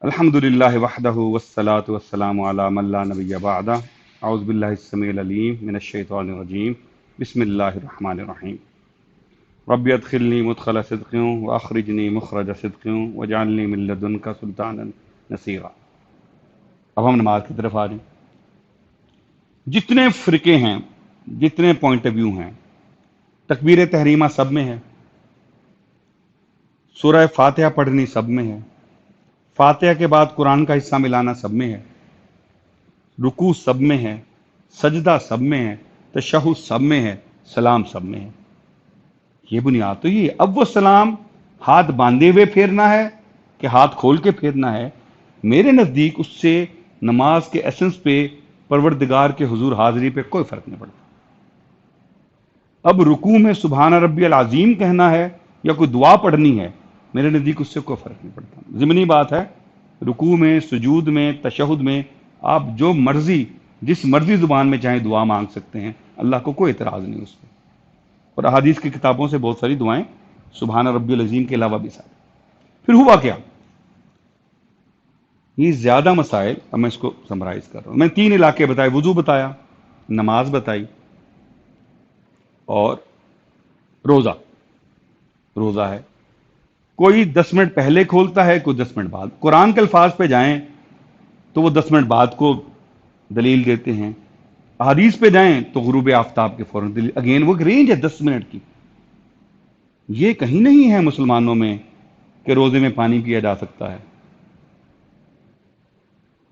الحمد للہ وحدہ والصلاة والسلام علی من لا نبی بعدہ اعوذ باللہ السمیع العلیم من الشیطان الرجیم بسم اللہ الرحمن الرحیم رب ادخلنی مدخل صدق واخرجنی مخرج صدق واجعلنی من لدنک سلطانا نصیرا۔ اب ہم نماز کی طرف آ رہے ہیں۔ جتنے فرقے ہیں، جتنے پوائنٹ آف ویو ہیں، تکبیر تحریمہ سب میں ہے، سورہ فاتحہ پڑھنی سب میں ہے، فاتحہ کے بعد قرآن کا حصہ ملانا سب میں ہے، رکوع سب میں ہے، سجدہ سب میں ہے، تشہد سب میں ہے، سلام سب میں ہے۔ یہ بنیاد تو یہ ہے۔ اب وہ سلام ہاتھ باندھے ہوئے پھیرنا ہے کہ ہاتھ کھول کے پھیرنا ہے، میرے نزدیک اس سے نماز کے ایسنس پہ، پروردگار کے حضور حاضری پہ کوئی فرق نہیں پڑتا۔ اب رکوع میں سبحان ربی العظیم کہنا ہے یا کوئی دعا پڑھنی ہے، میرے نزدیک اس سے کوئی فرق نہیں پڑتا۔ ضمنی بات ہے، رکوع میں، سجود میں، تشہد میں آپ جو مرضی، جس مرضی زبان میں چاہیں دعا مانگ سکتے ہیں، اللہ کو کوئی اعتراض نہیں اس پہ۔ اور احادیث کی کتابوں سے بہت ساری دعائیں سبحان ربی العظیم کے علاوہ بھی ساری۔ پھر ہوا کیا؟ یہ زیادہ مسائل، اب میں اس کو سمرائز کر رہا ہوں۔ میں 3 علاقے بتائے، وضو بتایا، نماز بتائی، اور روزہ۔ روزہ ہے، کوئی 10 منٹ پہلے کھولتا ہے، کوئی 10 منٹ بعد۔ قرآن کے الفاظ پہ جائیں تو وہ 10 منٹ بعد کو دلیل دیتے ہیں، احادیث پہ جائیں تو غروب آفتاب کے فوراً دلیل۔ اگین وہ ایک رینج ہے 10 منٹ کی۔ یہ کہیں نہیں ہے مسلمانوں میں کہ روزے میں پانی پیا جا سکتا ہے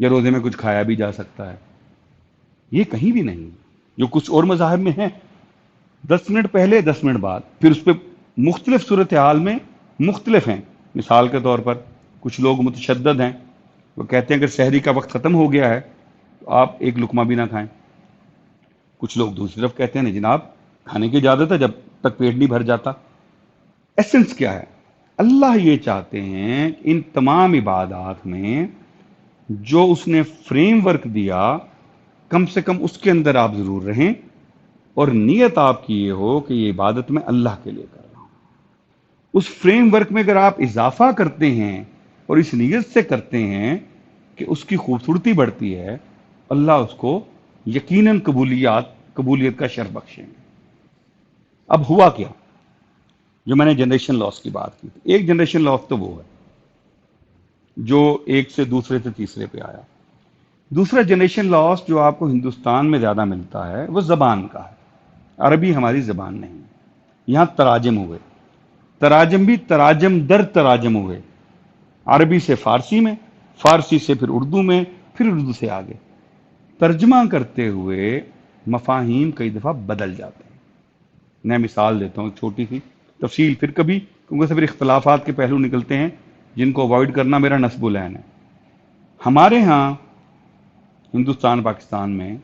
یا روزے میں کچھ کھایا بھی جا سکتا ہے، یہ کہیں بھی نہیں۔ جو کچھ اور مذاہب میں ہے، 10 منٹ پہلے، 10 منٹ بعد۔ پھر اس پہ مختلف صورتحال میں مختلف ہیں۔ مثال کے طور پر کچھ لوگ متشدد ہیں، وہ کہتے ہیں اگر سحری کا وقت ختم ہو گیا ہے تو آپ ایک لقمہ بھی نہ کھائیں۔ کچھ لوگ دوسری طرف کہتے ہیں نہیں جناب، کھانے کی اجازت ہے جب تک پیٹ نہیں بھر جاتا۔ ایسنس کیا ہے؟ اللہ یہ چاہتے ہیں کہ ان تمام عبادات میں جو اس نے فریم ورک دیا، کم سے کم اس کے اندر آپ ضرور رہیں، اور نیت آپ کی یہ ہو کہ یہ عبادت میں اللہ کے لیے کر رہا ہوں۔ اس فریم ورک میں اگر آپ اضافہ کرتے ہیں اور اس نیت سے کرتے ہیں کہ اس کی خوبصورتی بڑھتی ہے، اللہ اس کو یقیناً قبولیت کا شرف بخشیں گے۔ اب ہوا کیا؟ جو میں نے جنریشن لاس کی بات کی تھی، ایک جنریشن لاس تو وہ ہے جو ایک سے دوسرے سے تیسرے پہ آیا۔ دوسرا جنریشن لاس جو آپ کو ہندوستان میں زیادہ ملتا ہے وہ زبان کا ہے۔ عربی ہماری زبان نہیں ہے، یہاں تراجم ہوئے، تراجم بھی تراجم در تراجم ہوئے، عربی سے فارسی میں، فارسی سے پھر اردو میں، پھر اردو سے آگے۔ ترجمہ کرتے ہوئے مفاہیم کئی دفعہ بدل جاتے ہیں۔ میں مثال دیتا ہوں ایک چھوٹی سی، تفصیل پھر کبھی، کیونکہ سے پھر اختلافات کے پہلو نکلتے ہیں جن کو اوائڈ کرنا میرا نصب العین ہے۔ ہمارے ہاں ہندوستان پاکستان میں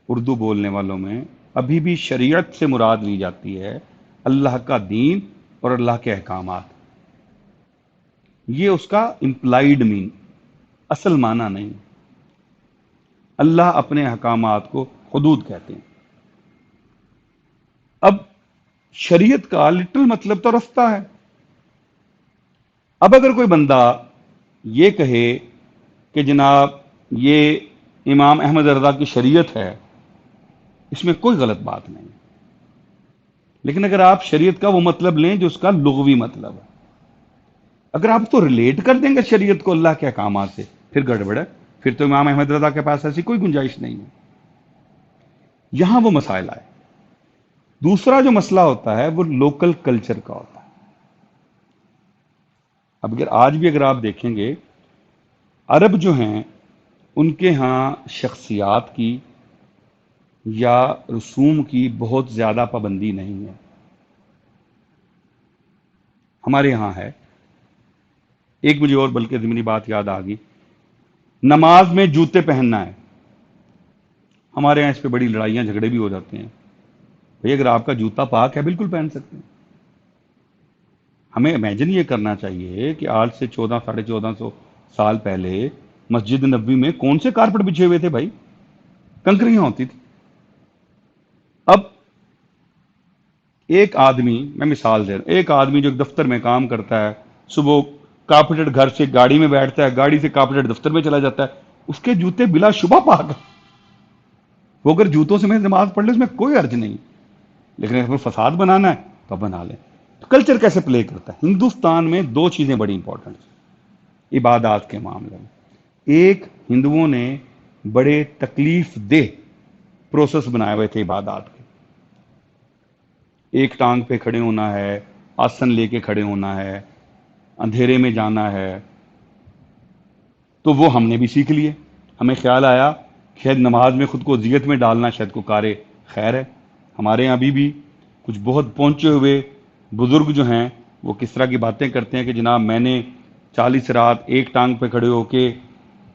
اردو بولنے والوں میں ابھی بھی شریعت سے مراد لی جاتی ہے اللہ کا دین اور اللہ کے احکامات۔ یہ اس کا امپلائیڈ مین، اصل معنی نہیں۔ اللہ اپنے احکامات کو حدود کہتے ہیں۔ اب شریعت کا لٹرل مطلب تو رستہ ہے۔ اب اگر کوئی بندہ یہ کہے کہ جناب یہ امام احمد رضا کی شریعت ہے، اس میں کوئی غلط بات نہیں، لیکن اگر آپ شریعت کا وہ مطلب لیں جو اس کا لغوی مطلب ہے، اگر آپ تو ریلیٹ کر دیں گے شریعت کو اللہ کے احکامات سے، پھر گڑبڑ ہے، پھر تو امام احمد رضا کے پاس ایسی کوئی گنجائش نہیں ہے۔ یہاں وہ مسائل آئے۔ دوسرا جو مسئلہ ہوتا ہے وہ لوکل کلچر کا ہوتا ہے۔ اب اگر آج بھی اگر آپ دیکھیں گے، عرب جو ہیں ان کے ہاں شخصیات کی یا رسوم کی بہت زیادہ پابندی نہیں ہے، ہمارے ہاں ہے۔ ایک مجھے اور بلکہ ضمنی بات یاد آ گئی، نماز میں جوتے پہننا ہے۔ ہمارے ہاں اس پہ بڑی لڑائیاں جھگڑے بھی ہو جاتے ہیں۔ بھئی اگر آپ کا جوتا پاک ہے بالکل پہن سکتے ہیں۔ ہمیں امیجن یہ کرنا چاہیے کہ آج سے 1400 سال پہلے مسجد نبوی میں کون سے کارپٹ بچھے ہوئے تھے بھائی؟ کنکریاں ہوتی تھی۔ اب ایک آدمی، میں مثال دے رہا ہوں، ایک آدمی جو ایک دفتر میں کام کرتا ہے، صبح کارپیٹڈ گھر سے گاڑی میں بیٹھتا ہے، گاڑی سے کارپیٹڈ دفتر میں چلا جاتا ہے، اس کے جوتے بلا شبہ پاک ہیں، وہ اگر جوتوں سے میں نماز پڑھ لے اس میں کوئی حرج نہیں، لیکن اگر فساد بنانا ہے تو بنا لیں۔ تو کلچر کیسے پلے کرتا ہے؟ ہندوستان میں دو چیزیں بڑی امپورٹنٹ ہیں عبادات کے معاملے میں۔ ایک، ہندوؤں نے بڑے تکلیف دہ پروسیس بنائے ہوئے تھے عبادات کے، ایک ٹانگ پہ کھڑے ہونا ہے، آسن لے کے کھڑے ہونا ہے، اندھیرے میں جانا ہے، تو وہ ہم نے بھی سیکھ لیے۔ ہمیں خیال آیا شاید نماز میں خود کو اذیت میں ڈالنا شاید کو کار خیر ہے۔ ہمارے یہاں ابھی بھی کچھ بہت پہنچے ہوئے بزرگ جو ہیں وہ کس طرح کی باتیں کرتے ہیں کہ جناب میں نے 40 رات ایک ٹانگ پہ کھڑے ہو کے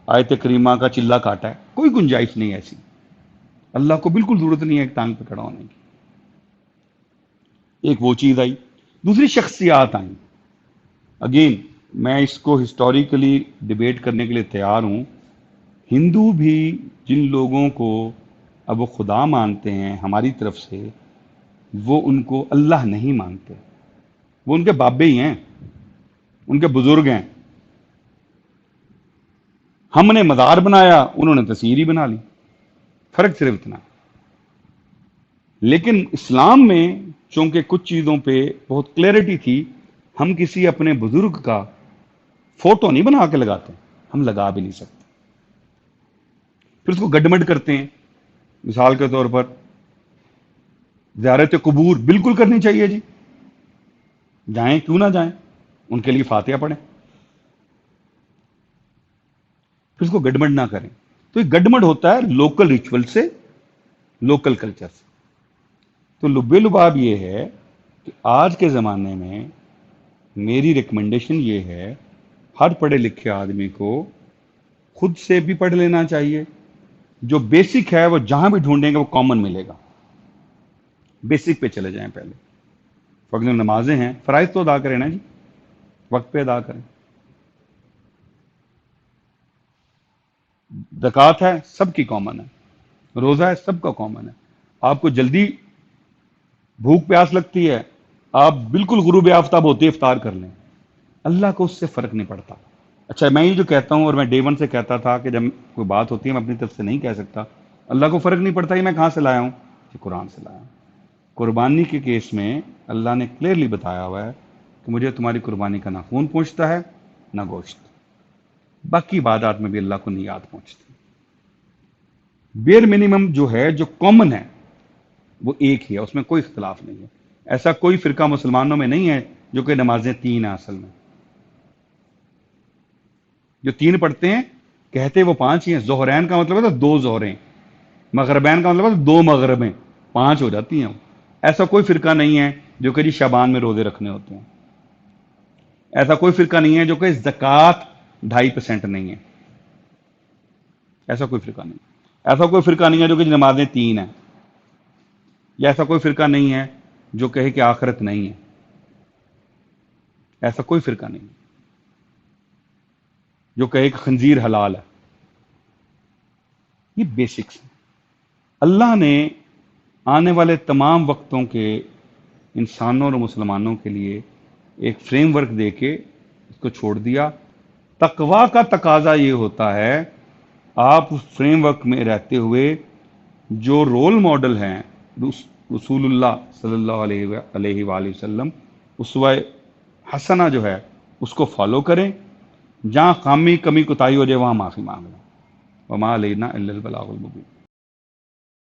آیت کریمہ کا چلہ کاٹا ہے۔ کوئی گنجائش نہیں ایسی، اللہ کو بالکل ضرورت نہیں ہے ایک ٹانگ پہ کھڑا ہونے کی۔ ایک وہ چیز آئی، دوسری شخصیات آئیں۔ اگین میں اس کو ہسٹوریکلی ڈیبیٹ کرنے کے لیے تیار ہوں۔ ہندو بھی جن لوگوں کو اب وہ خدا مانتے ہیں ہماری طرف سے، وہ ان کو اللہ نہیں مانتے، وہ ان کے بابے ہی ہیں، ان کے بزرگ ہیں۔ ہم نے مزار بنایا، انہوں نے تصویر ہی بنا لی، فرق صرف اتنا۔ لیکن اسلام میں چونکہ کچھ چیزوں پہ بہت کلیئرٹی تھی، ہم کسی اپنے بزرگ کا فوٹو نہیں بنا کے لگاتے، ہم لگا بھی نہیں سکتے، پھر اس کو گڈمڈ کرتے ہیں۔ مثال کے طور پر زیارت قبور بالکل کرنی چاہیے جی، جائیں کیوں نہ جائیں، ان کے لیے فاتحہ پڑھیں، پھر اس کو گڈمڈ نہ کریں۔ تو یہ گڈمڈ ہوتا ہے لوکل ریچول سے، لوکل کلچر سے۔ تو لب لباب یہ ہے کہ آج کے زمانے میں میری ریکمنڈیشن یہ ہے ہر پڑھے لکھے آدمی کو خود سے بھی پڑھ لینا چاہیے، جو بیسک ہے وہ جہاں بھی ڈھونڈیں گے وہ کامن ملے گا، بیسک پہ چلے جائیں پہلے۔ وقت نمازیں ہیں، فرائض تو ادا کریں نا جی، وقت پہ ادا کریں۔ زکوٰۃ ہے سب کی کامن ہے، روزہ ہے سب کا کامن ہے۔ آپ کو جلدی بھوک پیاس لگتی ہے، آپ بالکل غروب آفتاب ہوتے افطار کر لیں، اللہ کو اس سے فرق نہیں پڑتا۔ اچھا میں یہ جو کہتا ہوں، اور میں ڈے ون سے کہتا تھا کہ جب کوئی بات ہوتی ہے میں اپنی طرف سے نہیں کہہ سکتا، اللہ کو فرق نہیں پڑتا کہ میں کہاں سے لایا ہوں، کہ قرآن سے لایا ہوں۔ قربانی کے کیس میں اللہ نے کلیئرلی بتایا ہوا ہے کہ مجھے تمہاری قربانی کا نہ خون پہنچتا ہے نہ گوشت، باقی عبادات میں بھی اللہ کو نہیں یاد پہنچتی۔ بیئر منیمم جو ہے، جو کامن ہے، وہ ایک ہی ہے، اس میں کوئی اختلاف نہیں ہے۔ ایسا کوئی فرقہ مسلمانوں میں نہیں ہے جو کہ نمازیں 3 ہیں اصل میں، جو 3 پڑھتے ہیں کہتے وہ 5 ہی ہیں۔ ظہرین کا مطلب ہے تو 2 ظہریں، مغربین کا مطلب ہے 2 مغربیں، 5 ہو جاتی ہیں۔ ایسا کوئی فرقہ نہیں ہے جو کہ جی شعبان میں روزے رکھنے ہوتے ہیں، ایسا کوئی فرقہ نہیں ہے جو کہ زکوٰۃ 2.5% نہیں ہے، ایسا کوئی فرقہ نہیں، ایسا کوئی فرقہ نہیں ہے جو کہ نمازیں 3 ہیں، یا ایسا کوئی فرقہ نہیں ہے جو کہے کہ آخرت نہیں ہے، ایسا کوئی فرقہ نہیں جو کہے کہ خنزیر حلال ہے۔ یہ بیسکس ہیں۔ اللہ نے آنے والے تمام وقتوں کے انسانوں اور مسلمانوں کے لیے ایک فریم ورک دے کے اس کو چھوڑ دیا۔ تقویٰ کا تقاضا یہ ہوتا ہے آپ اس فریم ورک میں رہتے ہوئے جو رول ماڈل ہیں رسول اللہ صلی اللہ علیہ وآلہ وسلم، اسوہ حسنہ جو ہے اس کو فالو کریں، جہاں خامی کمی کوتاہی ہو جائے وہاں معافی مانگ لیں۔ وما علینا الا البلاغ المبین۔